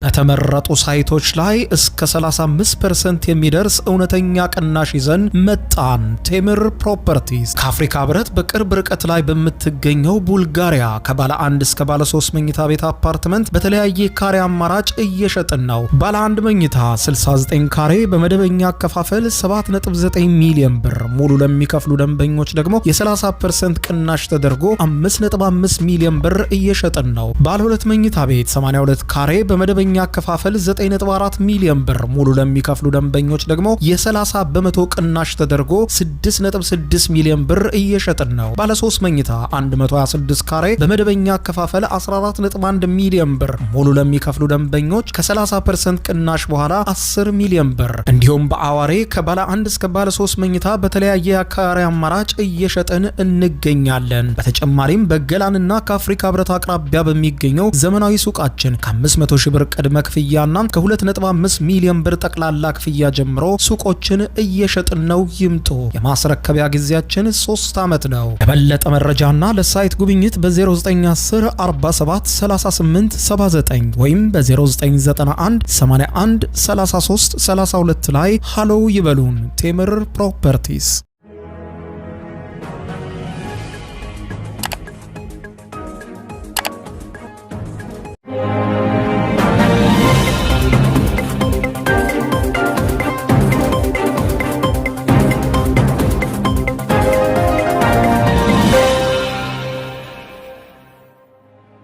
በተመረጡ ሳይቶች ላይ እስከ 35% የሚደርስ እውነተኛ ቅናሽ ይዘን መጣን። ቴምር ፕሮፐርቲስ ከአፍሪካ ህብረት በቅርብ ርቀት ላይ በምትገኘው ቡልጋሪያ ከባለ 1 እስከ ባለ 3 መኝታ ቤት አፓርትመንት በተለያየ ካሬ አማራጭ እየሸጥን ነው። ባለ 1 መኝታ 69 ካሬ በመደበኛ አከፋፈል 7.9 ሚሊዮን ብር፣ ሙሉ ለሚከፍሉ ደንበኞች ደግሞ የ30% ቅናሽ ተደርጎ 5.5 ሚሊዮን ብር እየሸጥን ነው። ባለ 2 መኝታ ቤት 82 ካሬ በመደበኛ አከፋፈል 9.4 ሚሊዮን ብር፣ ሙሉ ለሚከፍሉ ደንበኞች ደግሞ የ30 በመቶ ቅናሽ ተደርጎ 6.6 ሚሊዮን ብር እየሸጥን ነው። ባለ 3 መኝታ 126 ካሬ በመደበኛ አከፋፈል 14.1 ሚሊዮን ብር፣ ሙሉ ለሚከፍሉ ደንበኞች ከ30% ቅናሽ በኋላ 10 ሚሊዮን ብር። እንዲሁም በአዋሬ ከባለ 1 እስከ ባለ 3 መኝታ በተለያየ ካሬ አማራጭ እየሸጥን እንገኛለን። በተጨማሪም በገላንና ከአፍሪካ ህብረት አቅራቢያ በሚገኘው ዘመናዊ ሱቃችን ከ500 ሺህ ብር ቅድመ ክፍያና ከ2.5 ሚሊዮን ብር ጠቅላላ ክፍያ ጀምሮ ሱቆችን እየሸጥን ነው። ይምጡ። የማስረከቢያ ጊዜያችን 3 ዓመት ነው። ለበለጠ መረጃና ለሳይት ጉብኝት በ0910 47 38 79 ወይም በ0991 81 33 32 ላይ ሃሎ ይበሉን። ቴምር ፕሮፐርቲስ።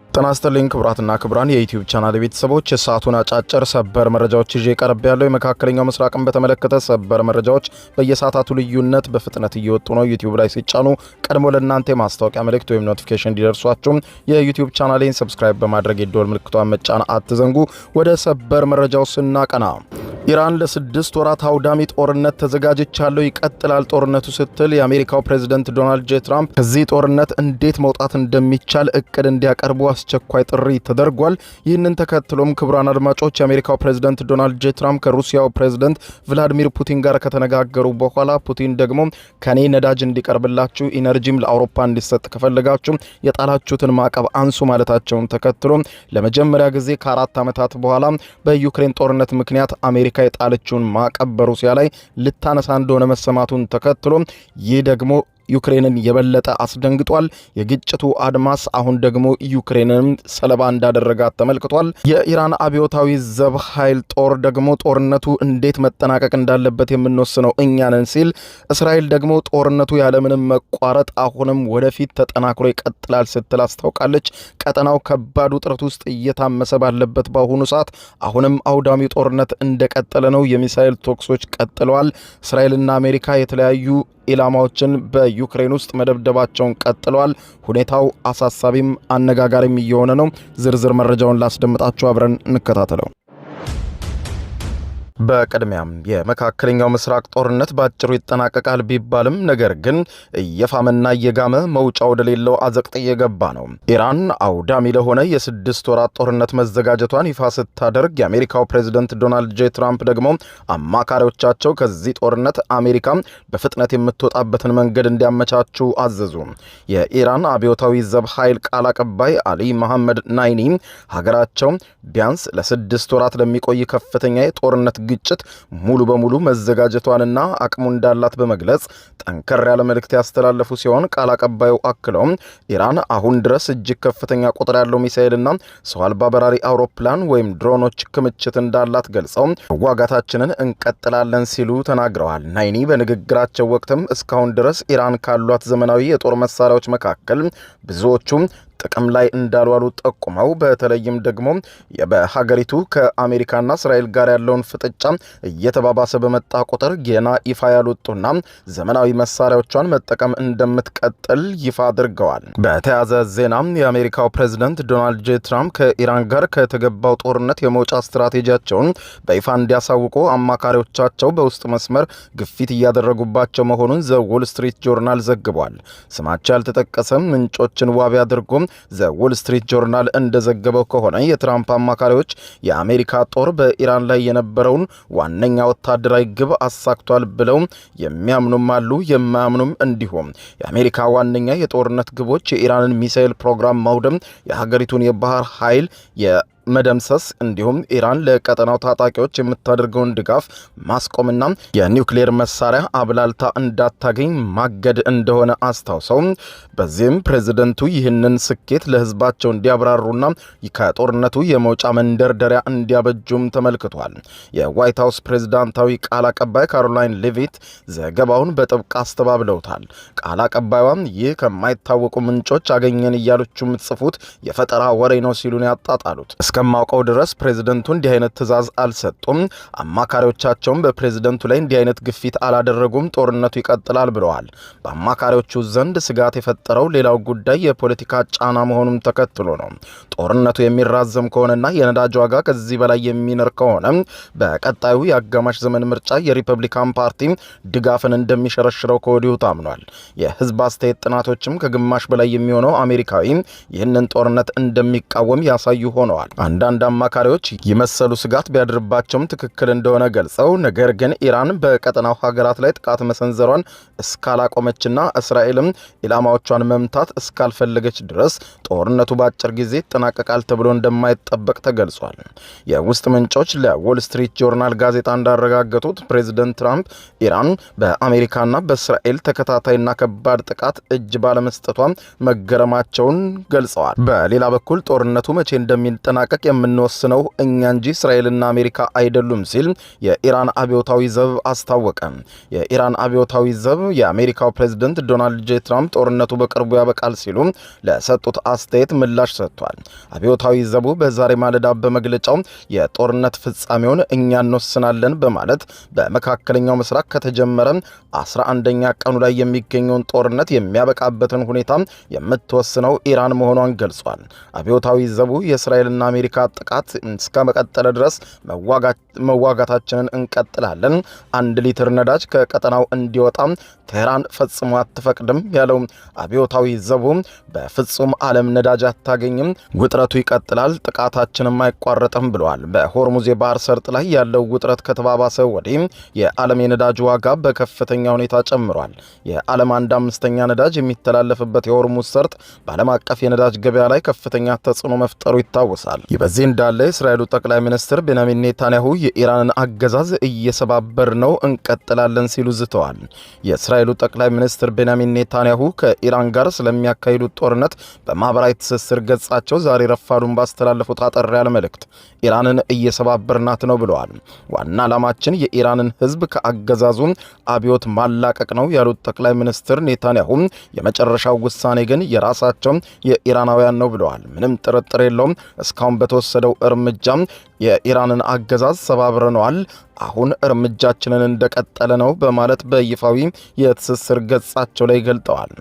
ተናስተልኝ ክብራትና ክብራን የዩቲዩብ ቻናል ቤተሰቦች የሰዓቱን አጫጭር ሰበር መረጃዎች ይዤ ቀርብ ያለው የመካከለኛው ምስራቅን በተመለከተ ሰበር መረጃዎች በየሰዓታቱ ልዩነት በፍጥነት እየወጡ ነው። ዩቲዩብ ላይ ሲጫኑ ቀድሞ ለእናንተ የማስታወቂያ መልእክት ወይም ኖቲፊኬሽን እንዲደርሷችሁ የዩቲዩብ ቻናሌን ሰብስክራይብ በማድረግ የደወል ምልክቷን መጫን አትዘንጉ። ወደ ሰበር መረጃው ስናቀና ኢራን ለ6 ወራት አውዳሚ ጦርነት ተዘጋጅቻለሁ ይቀጥላል ጦርነቱ ስትል የአሜሪካው ፕሬዝዳንት ዶናልድ ጄ ትራምፕ ከዚህ ጦርነት እንዴት መውጣት እንደሚቻል እቅድ እንዲያቀርቡ አስቸኳይ ጥሪ ተደርጓል። ይህንን ተከትሎም ክቡራን አድማጮች የአሜሪካው ፕሬዝዳንት ዶናልድ ጄ ትራምፕ ከሩሲያው ፕሬዝዳንት ቭላዲሚር ፑቲን ጋር ከተነጋገሩ በኋላ ፑቲን ደግሞ ከኔ ነዳጅ እንዲቀርብላችሁ ኢነርጂም ለአውሮፓ እንዲሰጥ ከፈለጋችሁ የጣላችሁትን ማዕቀብ አንሱ ማለታቸውን ተከትሎ ለመጀመሪያ ጊዜ ከ4 ዓመታት በኋላ በዩክሬን ጦርነት ምክንያት አሜሪካ የጣለችውን ማዕቀብ በሩሲያ ላይ ልታነሳ እንደሆነ መሰማቱን ተከትሎ ይህ ደግሞ ዩክሬንን የበለጠ አስደንግጧል። የግጭቱ አድማስ አሁን ደግሞ ዩክሬንን ሰለባ እንዳደረጋት ተመልክቷል። የኢራን አብዮታዊ ዘብ ኃይል ጦር ደግሞ ጦርነቱ እንዴት መጠናቀቅ እንዳለበት የምንወስነው እኛ ነን ሲል፣ እስራኤል ደግሞ ጦርነቱ ያለምንም መቋረጥ አሁንም ወደፊት ተጠናክሮ ይቀጥላል ስትል አስታውቃለች። ቀጠናው ከባድ ውጥረት ውስጥ እየታመሰ ባለበት በአሁኑ ሰዓት አሁንም አውዳሚ ጦርነት እንደቀጠለ ነው። የሚሳኤል ተኩሶች ቀጥለዋል። እስራኤልና አሜሪካ የተለያዩ ኢላማዎችን በዩክሬን ውስጥ መደብደባቸውን ቀጥለዋል። ሁኔታው አሳሳቢም አነጋጋሪም እየሆነ ነው። ዝርዝር መረጃውን ላስደምጣችሁ፣ አብረን እንከታተለው። በቅድሚያም የመካከለኛው ምስራቅ ጦርነት ባጭሩ ይጠናቀቃል ቢባልም ነገር ግን እየፋመና እየጋመ መውጫ ወደሌለው አዘቅጥ እየገባ ነው። ኢራን አውዳሚ ለሆነ የ6 ወራት ጦርነት መዘጋጀቷን ይፋ ስታደርግ የአሜሪካው ፕሬዝዳንት ዶናልድ ጄ ትራምፕ ደግሞ አማካሪዎቻቸው ከዚህ ጦርነት አሜሪካ በፍጥነት የምትወጣበትን መንገድ እንዲያመቻቹ አዘዙ። የኢራን አብዮታዊ ዘብ ኃይል ቃል አቀባይ አሊ መሐመድ ናይኒ ሀገራቸው ቢያንስ ለ6 ወራት ለሚቆይ ከፍተኛ የጦርነት ግጭት ሙሉ በሙሉ መዘጋጀቷንና አቅሙ እንዳላት በመግለጽ ጠንከር ያለ መልእክት ያስተላለፉ ሲሆን ቃል አቀባዩ አክለውም ኢራን አሁን ድረስ እጅግ ከፍተኛ ቁጥር ያለው ሚሳኤልና ሰው አልባ በራሪ አውሮፕላን ወይም ድሮኖች ክምችት እንዳላት ገልጸው ዋጋታችንን እንቀጥላለን ሲሉ ተናግረዋል። ናይኒ በንግግራቸው ወቅትም እስካሁን ድረስ ኢራን ካሏት ዘመናዊ የጦር መሳሪያዎች መካከል ብዙዎቹ ጥቅም ላይ እንዳልዋሉ ጠቁመው በተለይም ደግሞ በሀገሪቱ ከአሜሪካና እስራኤል ጋር ያለውን ፍጥጫ እየተባባሰ በመጣ ቁጥር ገና ይፋ ያልወጡና ዘመናዊ መሳሪያዎቿን መጠቀም እንደምትቀጥል ይፋ አድርገዋል። በተያያዘ ዜና የአሜሪካው ፕሬዝዳንት ዶናልድ ጄ ትራምፕ ከኢራን ጋር ከተገባው ጦርነት የመውጫ ስትራቴጂያቸውን በይፋ እንዲያሳውቁ አማካሪዎቻቸው በውስጥ መስመር ግፊት እያደረጉባቸው መሆኑን ዘ ዎል ስትሪት ጆርናል ዘግቧል። ስማቸው ያልተጠቀሰም ምንጮችን ዋቢ አድርጎ ዘ ዎል ስትሪት ጆርናል እንደዘገበው ከሆነ የትራምፕ አማካሪዎች የአሜሪካ ጦር በኢራን ላይ የነበረውን ዋነኛ ወታደራዊ ግብ አሳክቷል ብለው የሚያምኑም አሉ፣ የማያምኑም እንዲሁም። የአሜሪካ ዋነኛ የጦርነት ግቦች የኢራንን ሚሳኤል ፕሮግራም ማውደም፣ የሀገሪቱን የባህር ኃይል መደምሰስ እንዲሁም ኢራን ለቀጠናው ታጣቂዎች የምታደርገውን ድጋፍ ማስቆምና የኒውክሌር መሳሪያ አብላልታ እንዳታገኝ ማገድ እንደሆነ አስታውሰው በዚህም ፕሬዝደንቱ ይህንን ስኬት ለህዝባቸው እንዲያብራሩና ከጦርነቱ የመውጫ መንደርደሪያ እንዲያበጁም ተመልክቷል። የዋይት ሃውስ ፕሬዝዳንታዊ ቃል አቀባይ ካሮላይን ሌቪት ዘገባውን በጥብቅ አስተባብለውታል። ቃል አቀባይዋም ይህ ከማይታወቁ ምንጮች አገኘን እያለችው የምትጽፉት የፈጠራ ወሬ ነው ሲሉን ያጣጣሉት። እስከማውቀው ድረስ ፕሬዝደንቱ እንዲህ አይነት ትዕዛዝ አልሰጡም፣ አማካሪዎቻቸውም በፕሬዝደንቱ ላይ እንዲህ አይነት ግፊት አላደረጉም፣ ጦርነቱ ይቀጥላል ብለዋል። በአማካሪዎቹ ዘንድ ስጋት የፈጠረው ሌላው ጉዳይ የፖለቲካ ጫና መሆኑን ተከትሎ ነው። ጦርነቱ የሚራዘም ከሆነና የነዳጅ ዋጋ ከዚህ በላይ የሚነር ከሆነ በቀጣዩ የአጋማሽ ዘመን ምርጫ የሪፐብሊካን ፓርቲ ድጋፍን እንደሚሸረሽረው ከወዲሁ ታምኗል። የህዝብ አስተያየት ጥናቶችም ከግማሽ በላይ የሚሆነው አሜሪካዊ ይህንን ጦርነት እንደሚቃወም ያሳዩ ሆነዋል። አንዳንድ አማካሪዎች የመሰሉ ስጋት ቢያድርባቸውም ትክክል እንደሆነ ገልጸው ነገር ግን ኢራን በቀጠናው ሀገራት ላይ ጥቃት መሰንዘሯን እስካላቆመችና እስራኤልም ኢላማዎቿን መምታት እስካልፈለገች ድረስ ጦርነቱ በአጭር ጊዜ ይጠናቀቃል ተብሎ እንደማይጠበቅ ተገልጿል። የውስጥ ምንጮች ለዎል ስትሪት ጆርናል ጋዜጣ እንዳረጋገጡት ፕሬዚደንት ትራምፕ ኢራን በአሜሪካና በእስራኤል ተከታታይና ከባድ ጥቃት እጅ ባለመስጠቷ መገረማቸውን ገልጸዋል። በሌላ በኩል ጦርነቱ መቼ እንደሚጠናቀቅ የምንወስነው እኛ እንጂ እስራኤልና አሜሪካ አይደሉም ሲል የኢራን አብዮታዊ ዘብ አስታወቀ። የኢራን አብዮታዊ ዘብ የአሜሪካው ፕሬዝደንት ዶናልድ ጄ ትራምፕ ጦርነቱ በቅርቡ ያበቃል ሲሉ ለሰጡት አስተያየት ምላሽ ሰጥቷል። አብዮታዊ ዘቡ በዛሬ ማለዳ በመግለጫው የጦርነት ፍጻሜውን እኛ እንወስናለን በማለት በመካከለኛው ምስራቅ ከተጀመረ 11ኛ ቀኑ ላይ የሚገኘውን ጦርነት የሚያበቃበትን ሁኔታ የምትወስነው ኢራን መሆኗን ገልጿል። አብዮታዊ ዘቡ የእስራኤልና አሜሪካ ጥቃት እስከ መቀጠለ ድረስ መዋጋታችንን እንቀጥላለን፣ 1 ሊትር ነዳጅ ከቀጠናው እንዲወጣ ቴህራን ፈጽሞ አትፈቅድም ያለው አብዮታዊ ዘቡ በፍጹም ዓለም ነዳጅ አታገኝም፣ ውጥረቱ ይቀጥላል፣ ጥቃታችንም አይቋረጥም ብለዋል። በሆርሙዝ የባህር ሰርጥ ላይ ያለው ውጥረት ከተባባሰ ወዲህ የዓለም የነዳጅ ዋጋ በከፍተኛ ሁኔታ ጨምሯል። የዓለም 1/5 ነዳጅ የሚተላለፍበት የሆርሙዝ ሰርጥ በዓለም አቀፍ የነዳጅ ገበያ ላይ ከፍተኛ ተጽዕኖ መፍጠሩ ይታወሳል። ይህ በዚህ እንዳለ የእስራኤሉ ጠቅላይ ሚኒስትር ቤንያሚን ኔታንያሁ የኢራንን አገዛዝ እየሰባበር ነው እንቀጥላለን ሲሉ ዝተዋል። የእስራኤሉ ጠቅላይ ሚኒስትር ቤንያሚን ኔታንያሁ ከኢራን ጋር ስለሚያካሂዱት ጦርነት በማህበራዊ ትስስር ገጻቸው ዛሬ ረፋዱን ባስተላለፉት አጠር ያለ መልእክት ኢራንን እየሰባበርናት ነው ብለዋል። ዋና ዓላማችን የኢራንን ሕዝብ ከአገዛዙ አብዮት ማላቀቅ ነው ያሉት ጠቅላይ ሚኒስትር ኔታንያሁ የመጨረሻው ውሳኔ ግን የራሳቸው የኢራናውያን ነው ብለዋል። ምንም ጥርጥር የለውም እስካሁን በተወሰደው እርምጃ የኢራንን አገዛዝ ሰባብረነዋል፣ አሁን እርምጃችንን እንደቀጠለ ነው በማለት በይፋዊ የትስስር ገጻቸው ላይ ገልጠዋል።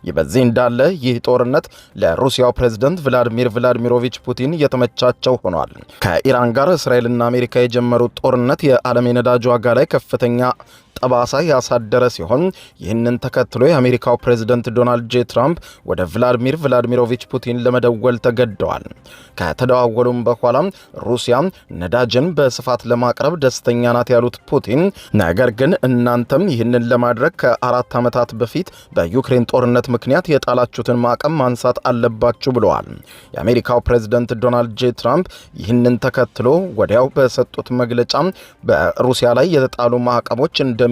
ይህ በዚህ እንዳለ ይህ ጦርነት ለሩሲያው ፕሬዝደንት ቭላዲሚር ቭላዲሚሮቪች ፑቲን የተመቻቸው ሆኗል። ከኢራን ጋር እስራኤልና አሜሪካ የጀመሩት ጦርነት የዓለም የነዳጅ ዋጋ ላይ ከፍተኛ ጠባሳ ያሳደረ ሲሆን ይህንን ተከትሎ የአሜሪካው ፕሬዝደንት ዶናልድ ጄ ትራምፕ ወደ ቭላዲሚር ቭላዲሚሮቪች ፑቲን ለመደወል ተገደዋል። ከተደዋወሉም በኋላ ሩሲያ ነዳጅን በስፋት ለማቅረብ ደስተኛ ናት ያሉት ፑቲን ነገር ግን እናንተም ይህንን ለማድረግ ከ4 ዓመታት በፊት በዩክሬን ጦርነት ምክንያት የጣላችሁትን ማዕቀብ ማንሳት አለባችሁ ብለዋል። የአሜሪካው ፕሬዝደንት ዶናልድ ጄ ትራምፕ ይህንን ተከትሎ ወዲያው በሰጡት መግለጫ በሩሲያ ላይ የተጣሉ ማዕቀቦች እንደሚነሱ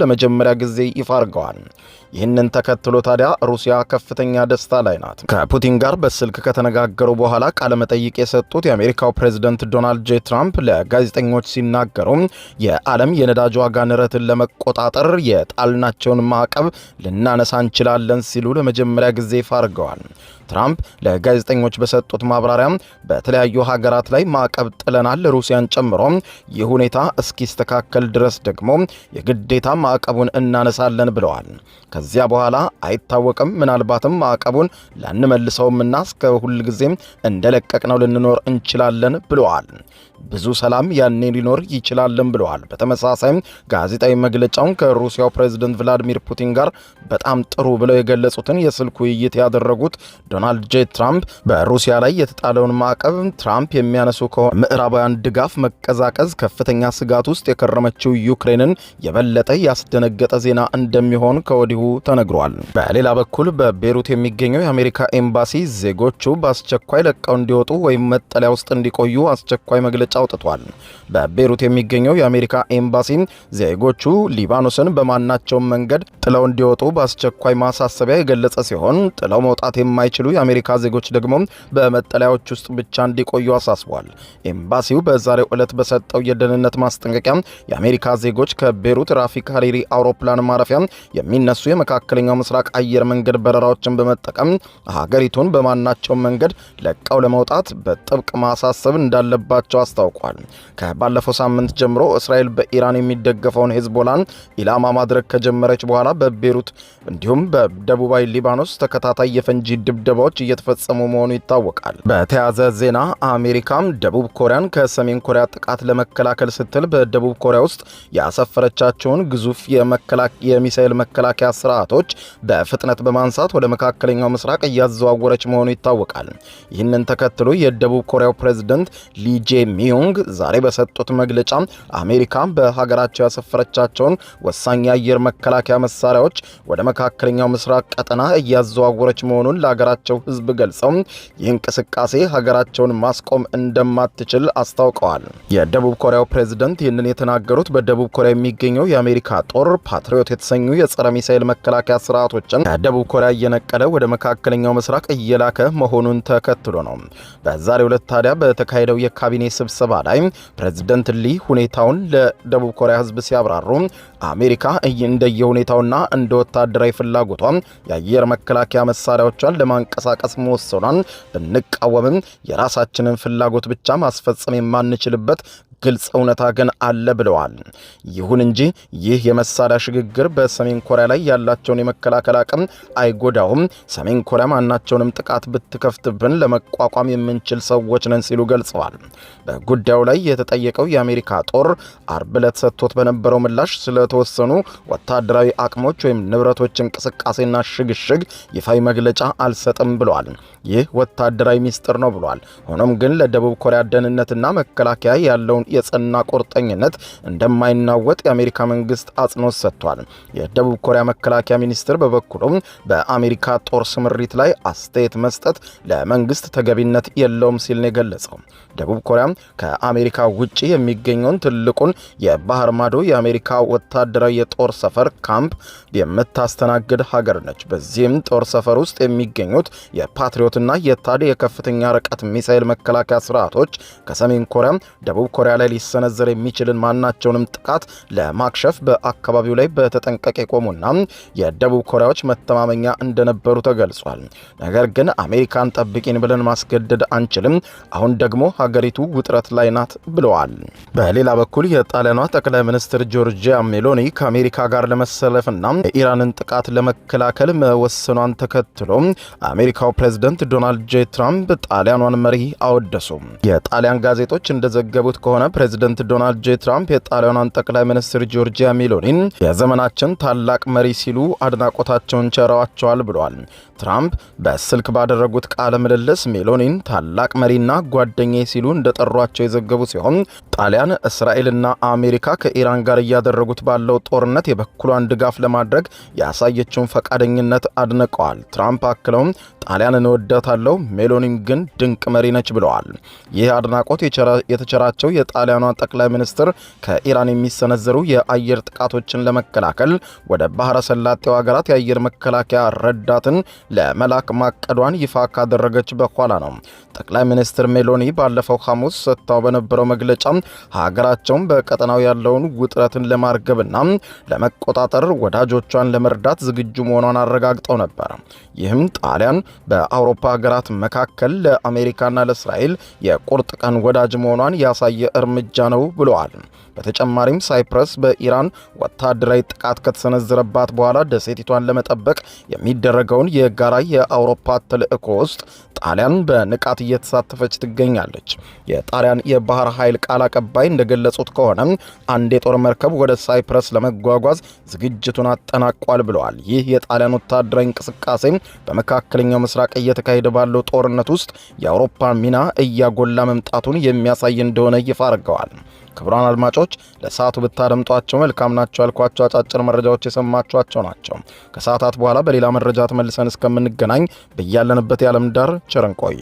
ለመጀመሪያ ጊዜ ይፋ አድርገዋል። ይህንን ተከትሎ ታዲያ ሩሲያ ከፍተኛ ደስታ ላይ ናት። ከፑቲን ጋር በስልክ ከተነጋገሩ በኋላ ቃለ መጠይቅ የሰጡት የአሜሪካው ፕሬዝደንት ዶናልድ ጄ ትራምፕ ለጋዜጠኞች ሲናገሩ የዓለም የነዳጅ ዋጋ ንረትን ለመቆጣጠር የጣልናቸውን ማዕቀብ ልናነሳ እንችላለን ሲሉ ለመጀመሪያ ጊዜ ይፋ አድርገዋል። ትራምፕ ለጋዜጠኞች በሰጡት ማብራሪያ በተለያዩ ሀገራት ላይ ማዕቀብ ጥለናል፣ ሩሲያን ጨምሮ። ይህ ሁኔታ እስኪስተካከል ድረስ ደግሞ የግዴታ ማዕቀቡን እናነሳለን ብለዋል። ከዚያ በኋላ አይታወቅም፣ ምናልባትም ማዕቀቡን ላንመልሰውምና እስከ ሁልጊዜም እንደለቀቅነው ልንኖር እንችላለን ብለዋል። ብዙ ሰላም ያኔ ሊኖር ይችላልን ብለዋል። በተመሳሳይም ጋዜጣዊ መግለጫውን ከሩሲያው ፕሬዝደንት ቭላዲሚር ፑቲን ጋር በጣም ጥሩ ብለው የገለጹትን የስልክ ውይይት ያደረጉት ዶናልድ ጄ ትራምፕ በሩሲያ ላይ የተጣለውን ማዕቀብ ትራምፕ የሚያነሱ ከሆነ ምዕራባውያን ድጋፍ መቀዛቀዝ ከፍተኛ ስጋት ውስጥ የከረመችው ዩክሬንን የበለጠ ያስደነገጠ ዜና እንደሚሆን ከወዲሁ ተነግሯል። በሌላ በኩል በቤሩት የሚገኘው የአሜሪካ ኤምባሲ ዜጎቹ በአስቸኳይ ለቀው እንዲወጡ ወይም መጠለያ ውስጥ እንዲቆዩ አስቸኳይ መግለጫ አውጥቷል። በቤሩት የሚገኘው የአሜሪካ ኤምባሲ ዜጎቹ ሊባኖስን በማናቸውም መንገድ ጥለው እንዲወጡ በአስቸኳይ ማሳሰቢያ የገለጸ ሲሆን ጥለው መውጣት የማይችሉ የአሜሪካ ዜጎች ደግሞ በመጠለያዎች ውስጥ ብቻ እንዲቆዩ አሳስቧል። ኤምባሲው በዛሬው ዕለት በሰጠው የደህንነት ማስጠንቀቂያ የአሜሪካ ዜጎች ከቤሩት ራፊክ ሃሪሪ አውሮፕላን ማረፊያ የሚነሱ የመካከለኛው ምስራቅ አየር መንገድ በረራዎችን በመጠቀም ሀገሪቱን በማናቸውም መንገድ ለቀው ለመውጣት በጥብቅ ማሳሰብ እንዳለባቸው አስታውቋል። ከባለፈው ሳምንት ጀምሮ እስራኤል በኢራን የሚደገፈውን ሄዝቦላን ኢላማ ማድረግ ከጀመረች በኋላ በቤሩት እንዲሁም በደቡባዊ ሊባኖስ ተከታታይ የፈንጂ ድብደባዎች እየተፈጸሙ መሆኑ ይታወቃል። በተያያዘ ዜና አሜሪካም ደቡብ ኮሪያን ከሰሜን ኮሪያ ጥቃት ለመከላከል ስትል በደቡብ ኮሪያ ውስጥ ያሰፈረቻቸውን ግዙፍ የሚሳኤል መከላከያ ስርዓቶች በፍጥነት በማንሳት ወደ መካከለኛው ምስራቅ እያዘዋወረች መሆኑ ይታወቃል። ይህንን ተከትሎ የደቡብ ኮሪያው ፕሬዝዳንት ሊ ጄ ሚዮንግ ዛሬ በሰጡት መግለጫ አሜሪካ በሀገራቸው ያሰፈረቻቸውን ወሳኝ የአየር መከላከያ መሳሪያዎች ወደ መካከለኛው ምስራቅ ቀጠና እያዘዋወረች መሆኑን ለሀገራቸው ሕዝብ ገልጸው ይህ እንቅስቃሴ ሀገራቸውን ማስቆም እንደማትችል አስታውቀዋል። የደቡብ ኮሪያው ፕሬዝዳንት ይህንን የተናገሩት በደቡብ ኮሪያ የሚገኘው የአሜሪካ ጦር ፓትሪዮት የተሰኙ የጸረ ሚሳኤል መከላከያ ስርዓቶችን ከደቡብ ኮሪያ እየነቀለ ወደ መካከለኛው ምስራቅ እየላከ መሆኑን ተከትሎ ነው። በዛሬው ዕለት ታዲያ በተካሄደው የካቢኔ ስብሰባ ላይ ፕሬዝዳንት ሊ ሁኔታውን ለደቡብ ኮሪያ ሕዝብ ሲያብራሩ አሜሪካ እንደየሁኔታውና እንደ ወታደራዊ ፍላጎቷ የአየር መከላከያ መሳሪያዎቿን ለማንቀሳቀስ መወሰኗን ብንቃወምም የራሳችንን ፍላጎት ብቻ ማስፈጸም የማንችልበት ግልጽ እውነታ ግን አለ ብለዋል። ይሁን እንጂ ይህ የመሳሪያ ሽግግር በሰሜን ኮሪያ ላይ ያላቸውን የመከላከል አቅም አይጎዳውም። ሰሜን ኮሪያ ማናቸውንም ጥቃት ብትከፍትብን ለመቋቋም የምንችል ሰዎች ነን ሲሉ ገልጸዋል። በጉዳዩ ላይ የተጠየቀው የአሜሪካ ጦር አርብ ዕለት ሰጥቶት በነበረው ምላሽ ስለተወሰኑ ወታደራዊ አቅሞች ወይም ንብረቶች እንቅስቃሴና ሽግሽግ ይፋዊ መግለጫ አልሰጥም ብለዋል። ይህ ወታደራዊ ሚስጥር ነው ብሏል። ሆኖም ግን ለደቡብ ኮሪያ ደህንነትና መከላከያ ያለውን የጸና ቁርጠኝነት እንደማይናወጥ የአሜሪካ መንግስት አጽንኦት ሰጥቷል። የደቡብ ኮሪያ መከላከያ ሚኒስትር በበኩሉም በአሜሪካ ጦር ስምሪት ላይ አስተያየት መስጠት ለመንግስት ተገቢነት የለውም ሲል ነው የገለጸው። ደቡብ ኮሪያ ከአሜሪካ ውጪ የሚገኘውን ትልቁን የባህር ማዶ የአሜሪካ ወታደራዊ የጦር ሰፈር ካምፕ የምታስተናግድ ሀገር ነች። በዚህም ጦር ሰፈር ውስጥ የሚገኙት የፓትሪዮትና የታድ የከፍተኛ ርቀት ሚሳኤል መከላከያ ስርዓቶች ከሰሜን ኮሪያ ደቡብ ኮሪያ ላይ ሊሰነዘር የሚችልን ማናቸውንም ጥቃት ለማክሸፍ በአካባቢው ላይ በተጠንቀቅ የቆሙና የደቡብ ኮሪያዎች መተማመኛ እንደነበሩ ተገልጿል። ነገር ግን አሜሪካን ጠብቂን ብለን ማስገደድ አንችልም፣ አሁን ደግሞ ሀገሪቱ ውጥረት ላይ ናት ብለዋል። በሌላ በኩል የጣሊያኗ ጠቅላይ ሚኒስትር ጆርጂያ ሜሎኒ ከአሜሪካ ጋር ለመሰለፍና የኢራንን ጥቃት ለመከላከል መወሰኗን ተከትሎ አሜሪካው ፕሬዝዳንት ዶናልድ ጄ ትራምፕ ጣሊያኗን መሪ አወደሱ። የጣሊያን ጋዜጦች እንደዘገቡት ከሆነ ፕሬዝዳንት ዶናልድ ጄ ትራምፕ የጣሊያኗን ጠቅላይ ሚኒስትር ጆርጂያ ሜሎኒን የዘመናችን ታላቅ መሪ ሲሉ አድናቆታቸውን ቸረዋቸዋል ብለዋል። ትራምፕ በስልክ ባደረጉት ቃለ ምልልስ ሜሎኒን ታላቅ መሪና ጓደኛዬ ሲሉ እንደጠሯቸው የዘገቡ ሲሆን ጣሊያን እስራኤልና አሜሪካ ከኢራን ጋር እያደረጉት ባለው ጦርነት የበኩሏን ድጋፍ ለማድረግ ያሳየችውን ፈቃደኝነት አድንቀዋል። ትራምፕ አክለውም ጣሊያን እንወዳታለሁ፣ ሜሎኒን ግን ድንቅ መሪ ነች ብለዋል። ይህ አድናቆት የተቸራቸው የጣሊያኗ ጠቅላይ ሚኒስትር ከኢራን የሚሰነዘሩ የአየር ጥቃቶችን ለመከላከል ወደ ባህረ ሰላጤው ሀገራት የአየር መከላከያ ረዳትን ለመላክ ማቀዷን ይፋ ካደረገች በኋላ ነው። ጠቅላይ ሚኒስትር ሜሎኒ ባለፈው ሐሙስ ሰጥታው በነበረው መግለጫ ሀገራቸውን በቀጠናው ያለውን ውጥረትን ለማርገብና ለመቆጣጠር ወዳጆቿን ለመርዳት ዝግጁ መሆኗን አረጋግጠው ነበር። ይህም ጣሊያን በአውሮፓ ሀገራት መካከል ለአሜሪካና ለእስራኤል የቁርጥ ቀን ወዳጅ መሆኗን ያሳየ እርምጃ ነው ብለዋል። በተጨማሪም ሳይፕረስ በኢራን ወታደራዊ ጥቃት ከተሰነዘረባት በኋላ ደሴቲቷን ለመጠበቅ የሚደረገውን የጋራ የአውሮፓ ተልዕኮ ውስጥ ጣሊያን በንቃት እየተሳተፈች ትገኛለች። የጣሊያን የባህር ኃይል ቃል ተቀባይ እንደገለጹት ከሆነ አንድ የጦር መርከብ ወደ ሳይፕረስ ለመጓጓዝ ዝግጅቱን አጠናቋል ብለዋል። ይህ የጣሊያን ወታደራዊ እንቅስቃሴ በመካከለኛው ምስራቅ እየተካሄደ ባለው ጦርነት ውስጥ የአውሮፓን ሚና እያጎላ መምጣቱን የሚያሳይ እንደሆነ ይፋ አድርገዋል። ክቡራን አድማጮች ለሰዓቱ ብታደምጧቸው መልካም ናቸው ያልኳቸው አጫጭር መረጃዎች የሰማችኋቸው ናቸው። ከሰዓታት በኋላ በሌላ መረጃ ተመልሰን እስከምንገናኝ በያለንበት የዓለም ዳር ቸር እንቆይ።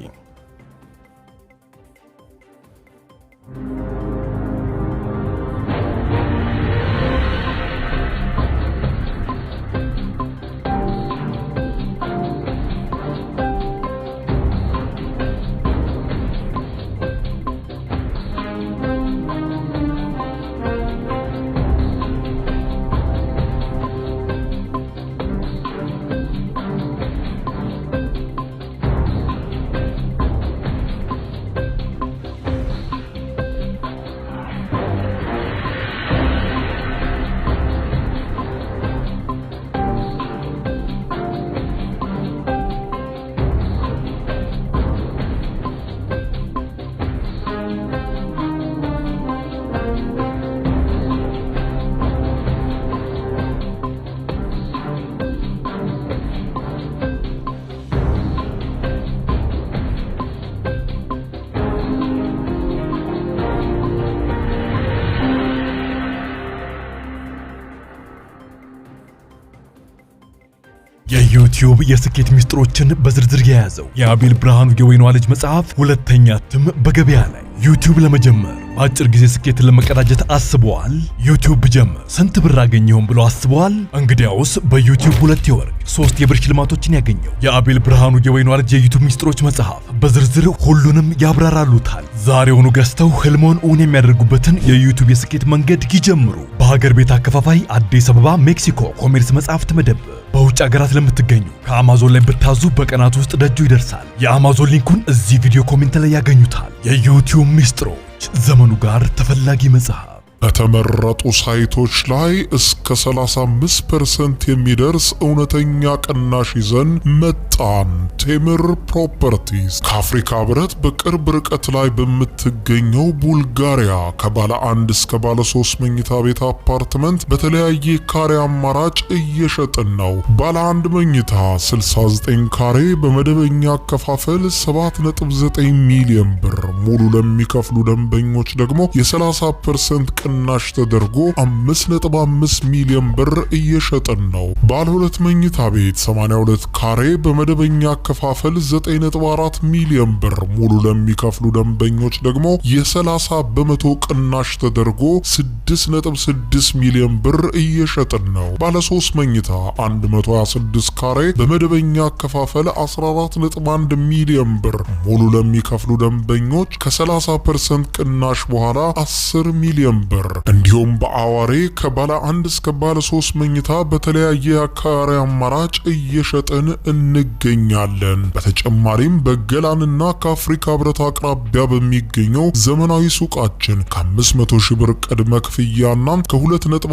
የዩቲዩብ የስኬት ሚስጥሮችን በዝርዝር የያዘው የአቤል ብርሃኑ የወይኗ ልጅ መጽሐፍ ሁለተኛ እትም በገበያ ላይ። ዩቲዩብ ለመጀመር በአጭር ጊዜ ስኬትን ለመቀዳጀት አስበዋል? ዩቲዩብ ብጀምር ስንት ብር አገኘሁም ብሎ አስበዋል? እንግዲያውስ በዩቲዩብ 2 የወርቅ 3 የብር ሽልማቶችን ያገኘው የአቤል ብርሃኑ የወይኗ ልጅ የዩቲዩብ ሚስጥሮች መጽሐፍ በዝርዝር ሁሉንም ያብራራሉታል። ዛሬውኑ ገዝተው ህልሞን እውን የሚያደርጉበትን የዩቲዩብ የስኬት መንገድ ይጀምሩ። በሀገር ቤት አከፋፋይ አዲስ አበባ ሜክሲኮ ኮሜርስ መጽሐፍት መደብር። በውጭ ሀገራት ለምትገኙ ከአማዞን ላይ ብታዙ በቀናት ውስጥ ደጁ ይደርሳል። የአማዞን ሊንኩን እዚህ ቪዲዮ ኮሜንት ላይ ያገኙታል። የዩቲዩብ ሚስጥሮች፣ ዘመኑ ጋር ተፈላጊ መጽሐፍ። በተመረጡ ሳይቶች ላይ እስከ 35% የሚደርስ እውነተኛ ቅናሽ ይዘን መጣን። ቴምር ፕሮፐርቲስ ከአፍሪካ ህብረት በቅርብ ርቀት ላይ በምትገኘው ቡልጋሪያ ከባለ 1 እስከ ባለ 3 መኝታ ቤት አፓርትመንት በተለያየ ካሬ አማራጭ እየሸጥን ነው። ባለ 1 መኝታ 69 ካሬ በመደበኛ አከፋፈል 7.9 ሚሊዮን ብር፣ ሙሉ ለሚከፍሉ ደንበኞች ደግሞ የ30% ቅናሽ ተደርጎ 5.5 ሚሊዮን ብር እየሸጥን ነው። ባለ 2 መኝታ ቤት 82 ካሬ በመደበኛ አከፋፈል 9.4 ሚሊዮን ብር፣ ሙሉ ለሚከፍሉ ደንበኞች ደግሞ የ30 በመቶ ቅናሽ ተደርጎ 6.6 ሚሊዮን ብር እየሸጥን ነው። ባለ 3 መኝታ 126 ካሬ በመደበኛ አከፋፈል 14.1 ሚሊዮን ብር፣ ሙሉ ለሚከፍሉ ደንበኞች ከ30% ቅናሽ በኋላ 10 ሚሊዮን ብር። እንዲሁም በአዋሬ ከባለ 1 እስከ ባለ 3 መኝታ በተለያየ አካባቢ አማራጭ እየሸጥን እንገኛለን። በተጨማሪም በገላንና ከአፍሪካ ህብረት አቅራቢያ በሚገኘው ዘመናዊ ሱቃችን ከ500 ሺህ ብር ቅድመ ክፍያና ከ2.5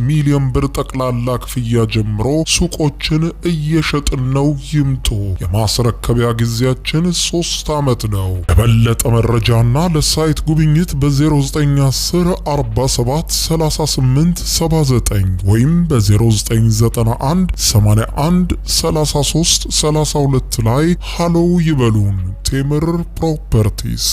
ሚሊዮን ብር ጠቅላላ ክፍያ ጀምሮ ሱቆችን እየሸጥን ነው። ይምጡ። የማስረከቢያ ጊዜያችን 3 ዓመት ነው። ለበለጠ መረጃና ለሳይት ጉብኝት በ0910 47 38 79 ወይም በ0991 81 33 32 ላይ ሃሎ ይበሉን። ቴምር ፕሮፐርቲስ